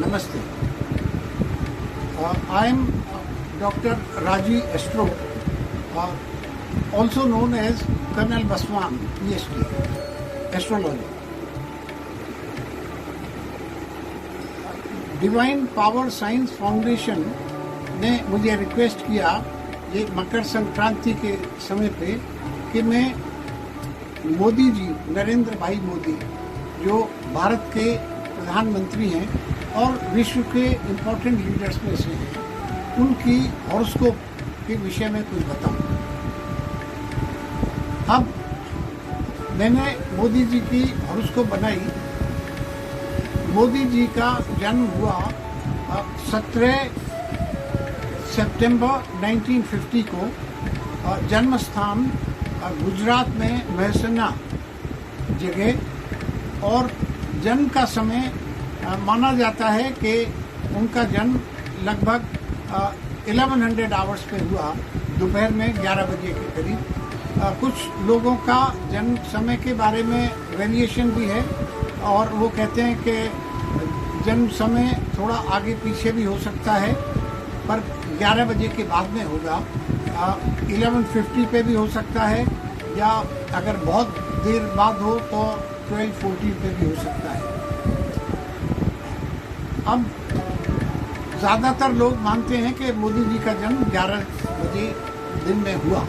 Namaste. I am Dr. Raji Astro, also known as Colonel Baswan, PhD, Astrology. Divine power science foundation ने मुझे request किया ये मकर संक्रांति के समय पे कि मैं मोदी जी, नरेंद्र भाई मोदी, जो भारत के प्रधानमंत्री हैं और विश्व के इम्पोर्टेंट लीडर्स में से हैं, उनकी हॉरोस्कोप के विषय में कुछ बताऊं। अब मैंने मोदी जी की हॉरोस्कोप बनाई। मोदी जी का जन्म हुआ 17 सितंबर 1950 को। जन्म स्थान गुजरात में महसना जगह, और जन्म का समय माना जाता है कि उनका जन्म लगभग 1100 आवर्स पे हुआ, दोपहर में 11 बजे के करीब। कुछ लोगों का जन्म समय के बारे में वेरिएशन भी है और वो कहते हैं कि जन्म समय थोड़ा आगे पीछे भी हो सकता है, पर 11 बजे के बाद में होगा। 1150 पे भी हो सकता है, या अगर बहुत देर बाद हो तो 1240 पे भी हो सकता है। अब ज़्यादातर लोग मानते हैं कि मोदी जी का जन्म 11 बजे दिन में हुआ।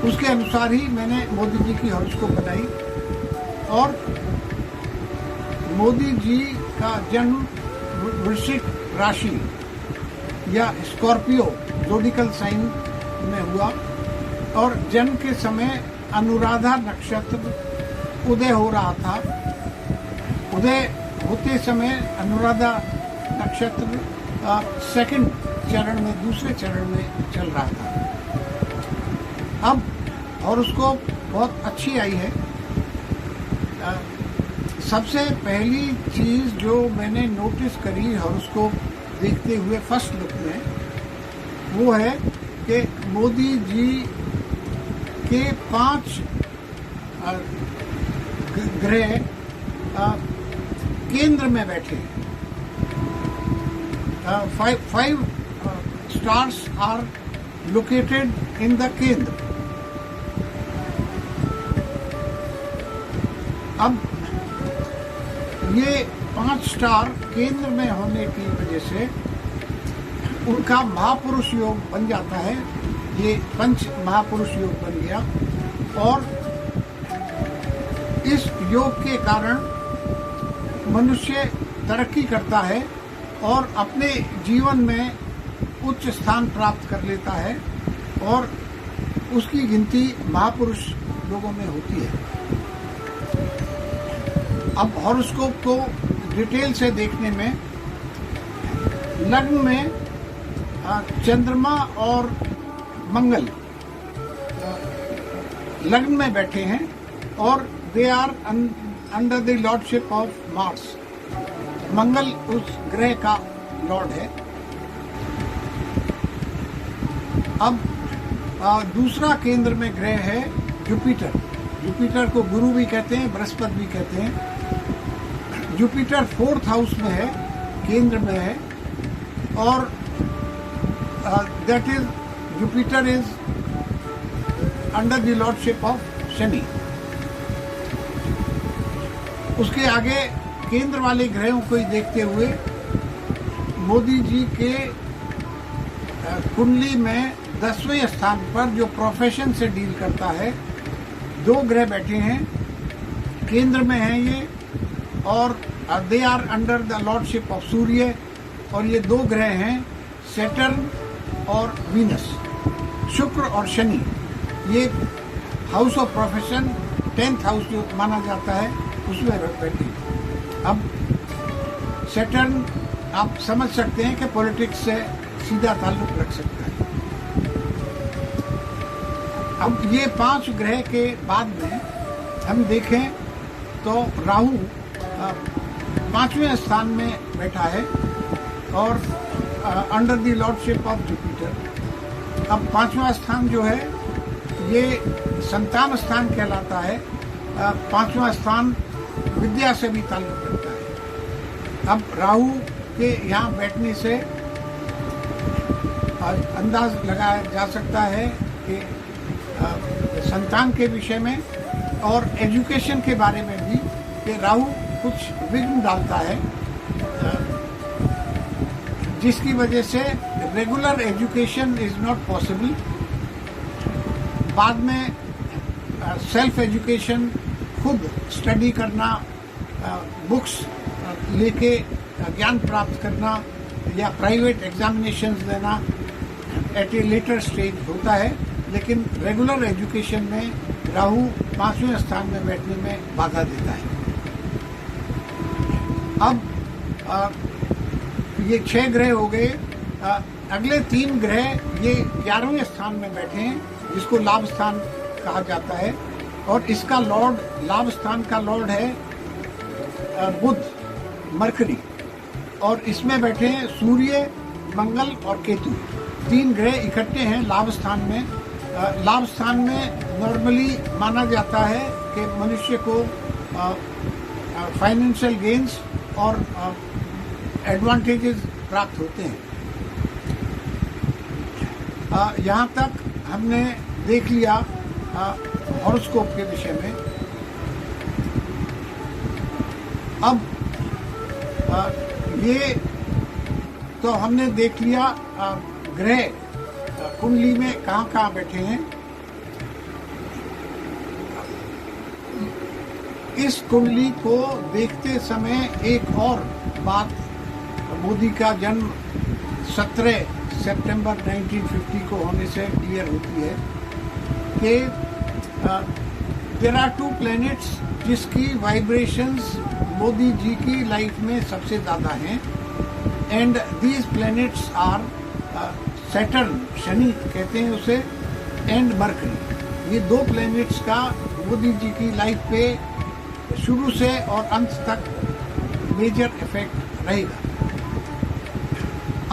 उसके अनुसार ही मैंने मोदी जी की हॉरोस्कोप बनाई, और मोदी जी का जन्म वृश्चिक राशि या स्कॉर्पियो ज़ोडिकल साइन में हुआ, और जन्म के समय अनुराधा नक्षत्र उदय हो रहा था। उदय होते समय अनुराधा नक्षत्र सेकंड चरण में, दूसरे चरण में चल रहा था। अब हॉरोस्कोप बहुत अच्छी आई है। सबसे पहली चीज जो मैंने नोटिस करी हॉरोस्कोप देखते हुए फर्स्ट लुक में, वो है कि मोदी जी के 5 ग्रह केंद्र में बैठे। 5 stars are located in the केंद्र। अब ये 5 स्टार केंद्र में होने की वजह से उनका महापुरुष योग बन जाता है। ये पंच महापुरुष योग बन गया, और इस योग के कारण मनुष्य तरक्की करता है और अपने जीवन में उच्च स्थान प्राप्त कर लेता है, और उसकी गिनती महापुरुष लोगों में होती है। अब हॉरोस्कोप को डिटेल से देखने में, लग्न में चंद्रमा और मंगल लग्न में बैठे हैं, और they are under the lordship of Mars. Mangal उस ग्रह का लॉर्ड है। अब दूसरा केंद्र में ग्रह है जुपिटर। जुपिटर को गुरु भी कहते हैं, बृहस्पति भी कहते हैं। जुपिटर 4th हाउस में है, केंद्र में है, और that is Jupiter is under the lordship of Shani. उसके आगे केंद्र वाले ग्रहों को ही देखते हुए मोदी जी के कुंडली में 10वें स्थान पर, जो प्रोफेशन से डील करता है, 2 ग्रह बैठे हैं। केंद्र में हैं ये, और they are under the lordship of Surya, और ये 2 ग्रह हैं सैटर्न और वीनस, शुक्र और शनि। ये house of profession 10th house जो माना जाता है उसमें बैठे। अब सैटर्न आप समझ सकते हैं कि पॉलिटिक्स से सीधा ताल्लुक रख सकता है। अब ये 5 ग्रह के बाद में हम देखें तो राहु 5वें स्थान में बैठा है, और under the lordship of Jupiter. अब 5वां स्थान जो है ये संतान स्थान कहलाता है। 5वां स्थान विद्या से भी ताल्लुक रखता है। अब राहु के यहाँ बैठने से अंदाज लगाया जा सकता है कि संतान के विषय में और एजुकेशन के बारे में भी कि राहु कुछ विघ्न डालता है, जिसकी वजह से regular education is not possible. बाद में सेल्फ एजुकेशन, खुद स्टडी करना, बुक्स लेके ज्ञान प्राप्त करना या प्राइवेट एग्जामिनेशंस देना एट ए लेटर स्टेज होता है, लेकिन रेगुलर एजुकेशन में राहु 5वें स्थान में बैठने में बाधा देता है। अब ये 6 ग्रह हो गए। अगले 3 ग्रह ये 11वें स्थान में बैठे हैं, जिसको लाभ स्थान कहा जाता है, और इसका लॉर्ड, लाभ स्थान का लॉर्ड है बुध, मरकरी, और इसमें बैठे हैं सूर्य, मंगल और केतु। 3 ग्रह इकट्ठे हैं लाभ स्थान में। लाभ स्थान में नॉर्मली माना जाता है कि मनुष्य को फाइनेंशियल गेन्स और एडवांटेजेस प्राप्त होते हैं। यहाँ तक हमने देख लिया हॉरोस्कोप के विषय में। अब ये तो हमने देख लिया ग्रह कुंडली में कहाँ कहाँ बैठे हैं। इस कुंडली को देखते समय एक और बात, मोदी का जन्म 17 सितंबर 1950 को होने से क्लियर होती है कि देयर आर 2 प्लैनेट्स जिसकी वाइब्रेशंस मोदी जी की लाइफ में सबसे ज़्यादा हैं, and these planets are Saturn, Shani कहते हैं उसे, एंड मरकरी। ये 2 प्लैनेट्स का मोदी जी की लाइफ पे शुरू से और अंत तक मेजर इफेक्ट रहेगा।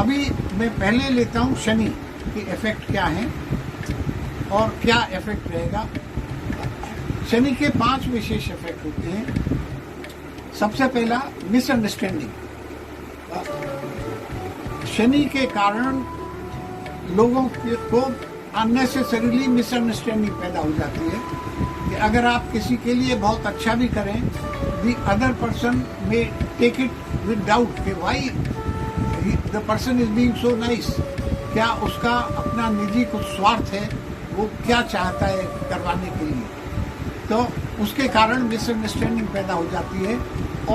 अभी मैं पहले लेता हूँ शनि के इफेक्ट क्या हैं और क्या इफेक्ट रहेगा। शनि के 5 विशेष इफेक्ट होते हैं। सबसे पहला, मिसअंडरस्टैंडिंग। शनि के कारण लोगों को अननेसेसरीली मिसअंडरस्टैंडिंग पैदा हो जाती है कि अगर आप किसी के लिए बहुत अच्छा भी करें, द अदर पर्सन में टेक इट विद डाउट कि why the person is being so nice. क्या उसका अपना निजी कुछ स्वार्थ है, वो क्या चाहता है करवाने के लिए, तो उसके कारण मिसअंडरस्टैंडिंग पैदा हो जाती है।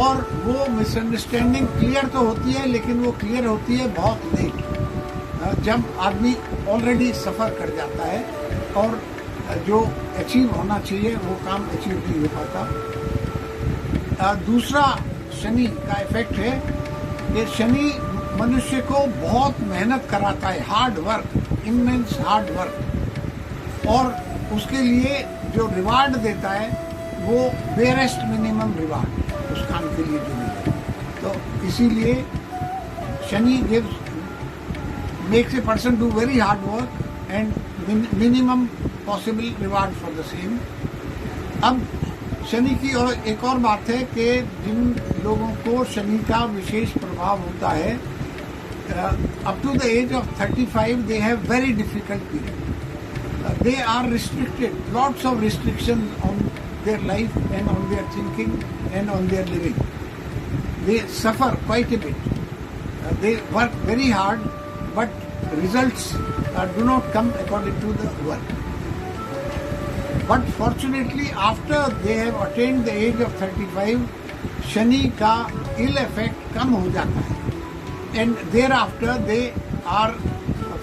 और वो मिसअंडरस्टैंडिंग क्लियर तो होती है, लेकिन वो क्लियर होती है बहुत लेट, जब आदमी ऑलरेडी सफ़र कर जाता है और जो अचीव होना चाहिए वो काम अचीव नहीं हो पाता। दूसरा शनि का इफेक्ट है कि शनि मनुष्य को बहुत मेहनत कराता है, hard work, immense hard work, और उसके लिए जो रिवार्ड देता है वो बेरेस्ट मिनिमम रिवार्ड उस काम के लिए जो मिले। तो इसीलिए Shani gives makes a person do very hard work and minimum possible reward for the same। अब शनि की और एक और बात है कि जिन लोगों को शनि का विशेष प्रभाव होता है, up to the age of 35 they have very difficult period। They are restricted, lots of restrictions on their life and on their thinking and on their living। They suffer quite a bit। They work very hard, but results do not come according to the work। But fortunately, after they have attained the age of 35, Shani का ill effect कम हो जाता है, and thereafter they are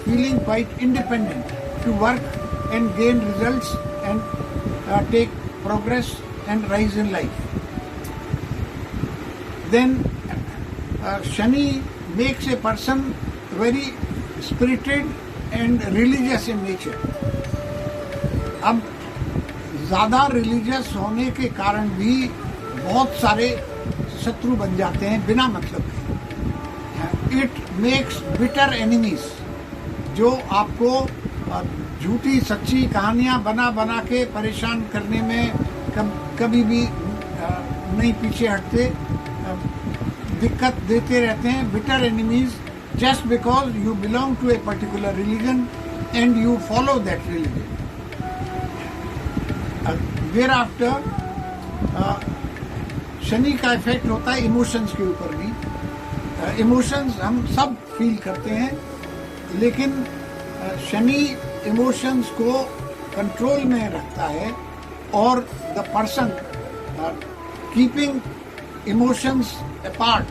feeling quite independent to work and gain results and take progress and rise in life। Then Shani makes a person very spirited and religious in nature। अब ज़्यादा religious होने के कारण भी बहुत सारे शत्रु बन जाते हैं बिना मतलब के। इट मेक्स बिटर एनिमीज, जो आपको झूठी सच्ची कहानियां बना बना के परेशान करने में कभी भी नहीं पीछे हटते। दिक्कत देते रहते हैं, bitter enemies, just because you belong to a particular religion and you follow that religion. Thereafter Shani का इफेक्ट होता है इमोशंस के ऊपर भी। इमोशंस हम सब फील करते हैं, लेकिन शनि इमोशंस को कंट्रोल में रखता है, और the person keeping emotions apart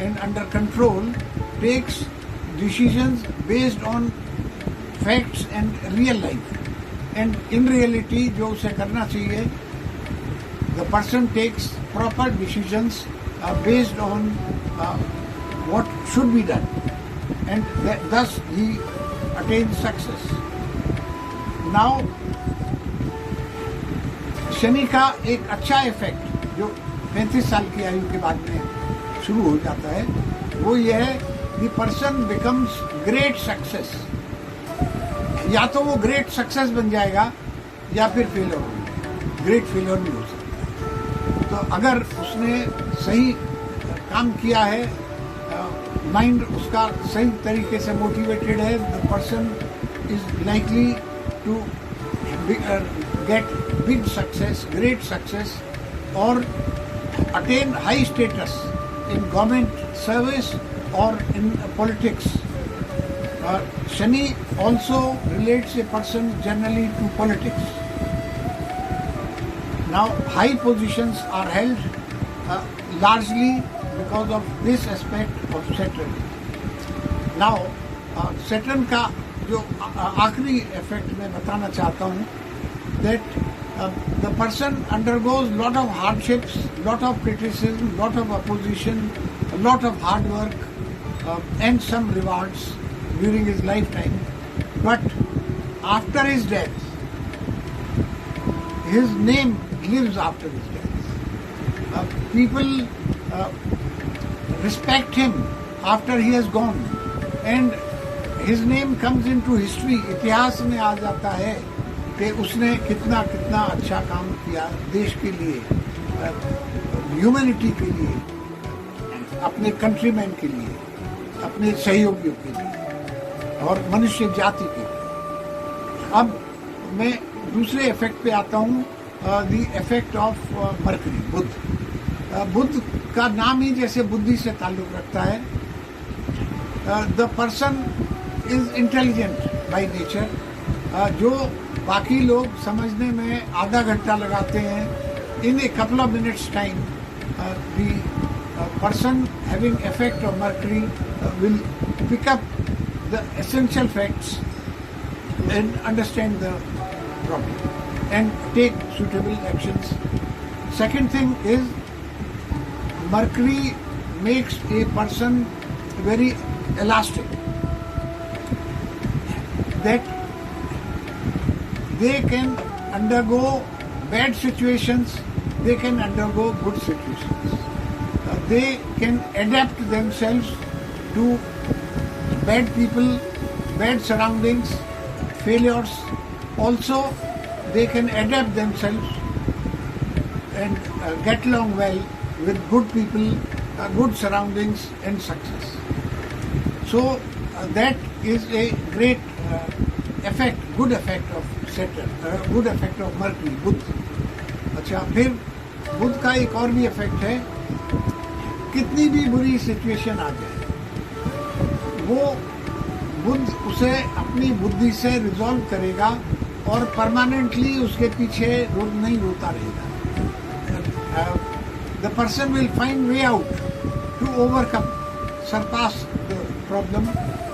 and under control takes decisions based on facts and real life. And in reality जो उसे करना चाहिए, the person takes proper decisions based on what should be done, and thus he attains success. Now, Shani का एक अच्छा effect जो 35 साल की आयु के बाद में शुरू हो जाता है, वो ये है, the person becomes great success। या तो वो ग्रेट सक्सेस बन जाएगा या फिर फेलियर होगा, ग्रेट फेलियर भी हो सकता है। तो अगर उसने सही काम किया है, माइंड उसका सही तरीके से मोटिवेटेड है, the person is likely to get big success, great success, और attain high status in government service और in politics. Shani also relates a person generally to politics. Now, high positions are held largely because of this aspect of Saturn. Now, Saturn का जो आखिरी effect मैं बताना चाहता हूँ, that the person undergoes lot of hardships, lot of criticism, lot of opposition, a lot of hard work, and some rewards during his lifetime. But after his death, his name lives after his death. People respect him after he has gone, and his name comes into history. इतिहास में आ जाता है कि उसने कितना कितना अच्छा काम किया देश के लिए, ह्यूमैनिटी के लिए, अपने कंट्रीमैन के लिए, अपने सहयोगियों के लिए और मनुष्य जाति के लिए। अब मैं दूसरे इफेक्ट पे आता हूँ, the effect of Mercury, Budh. Budh का नाम ही जैसे बुद्धि से ताल्लुक रखता है। The person is intelligent by nature. जो बाकी लोग समझने में आधा घंटा लगाते हैं, in a couple of minutes time the person having effect of Mercury will pick up the essential facts and understand the problem and take suitable actions. Second thing is, Mercury makes a person very elastic, that they can undergo bad situations, they can undergo good situations. They can adapt themselves to bad people, bad surroundings, failures. Also, they can adapt themselves and get along well with good people, good surroundings and success. So that is a great effect, good effect of Saturn, good effect of Mercury, बुध। अच्छा, फिर बुध का एक और भी effect है, कितनी भी बुरी सिचुएशन आ जाए, वो बुध उसे अपनी बुद्धि से रिजॉल्व करेगा और परमानेंटली उसके पीछे नहीं रोता रहेगा। The person will find way out to overcome, surpass the problem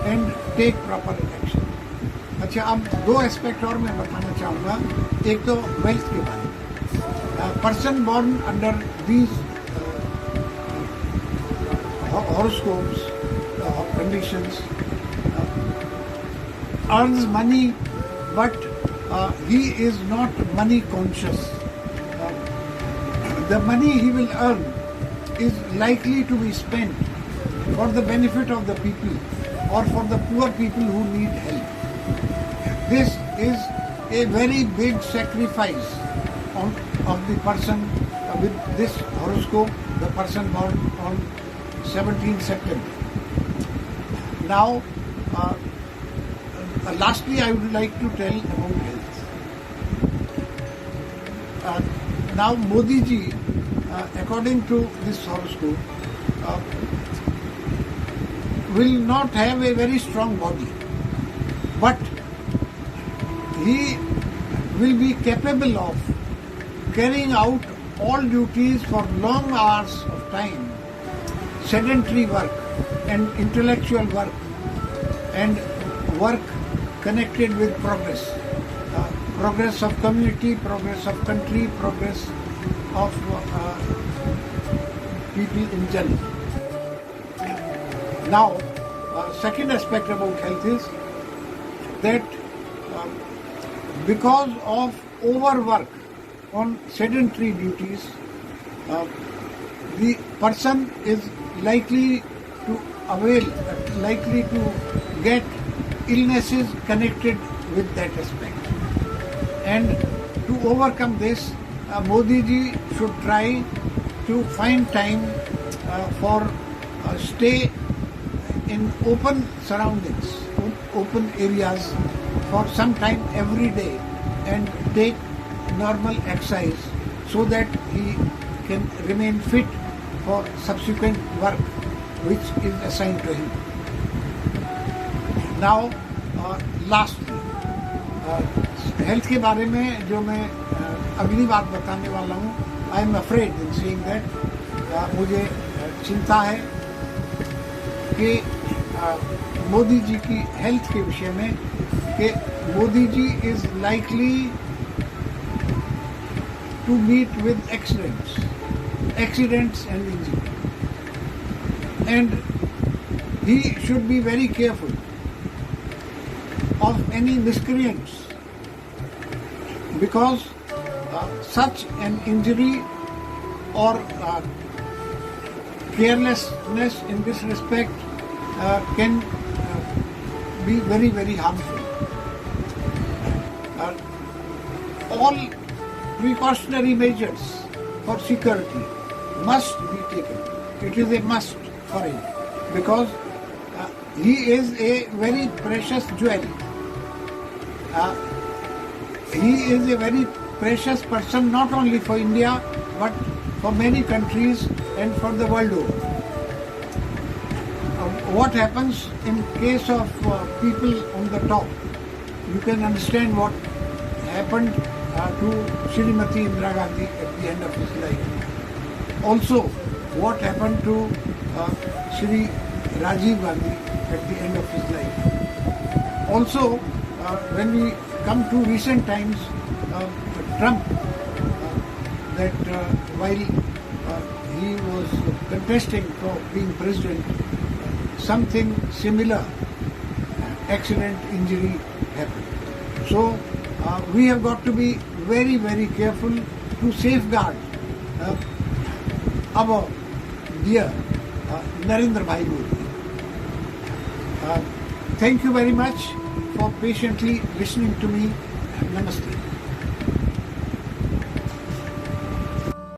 and take proper action. अच्छा, अब दो एस्पेक्ट और मैं बताना चाहूँगा। एक तो वेल्थ के बारे में। Person born under these horoscopes conditions earns money, but he is not money conscious. The money he will earn is likely to be spent for the benefit of the people or for the poor people who need help. This is a very big sacrifice of the person with this horoscope, the person born on 17 September. Now, lastly, I would like to tell about health. Now, Modi ji, according to this horoscope, will not have a very strong body, but he will be capable of carrying out all duties for long hours of time, sedentary work and intellectual work, and work connected with progress. Progress of community, progress of country, progress of people in general. Now, second aspect about health is that because of overwork on sedentary duties, the person is likely to get illnesses connected with that aspect. And to overcome this, Modi ji should try to find time for stay in open surroundings, open areas for some time every day and take normal exercise so that he can remain fit for subsequent work which is assigned to him. Now, lastly, health के बारे में जो मैं अगली बात बताने वाला हूँ, I am afraid in saying that, मुझे चिंता है कि मोदी जी की हेल्थ के विषय में कि Modi ji is likely to meet with accidents and injury, and he should be very careful of any miscreants, because such an injury or carelessness in this respect can be very, very harmful. All precautionary measures for security must be taken. It is a must for him, because he is a very precious jewel. He is a very precious person, not only for India but for many countries and for the world over. What happens in case of people on the top? You can understand what happened to Shrimati Indira Gandhi at the end of his life. Also, what happened to Shri Rajiv Gandhi at the end of his life. Also, when we come to recent times, Trump, that while he was contesting for being president, something similar, accident, injury happened. So, we have got to be very, very careful to safeguard our dear Narendra Bhai Modi. Thank you very much for patiently listening to me. Namaste.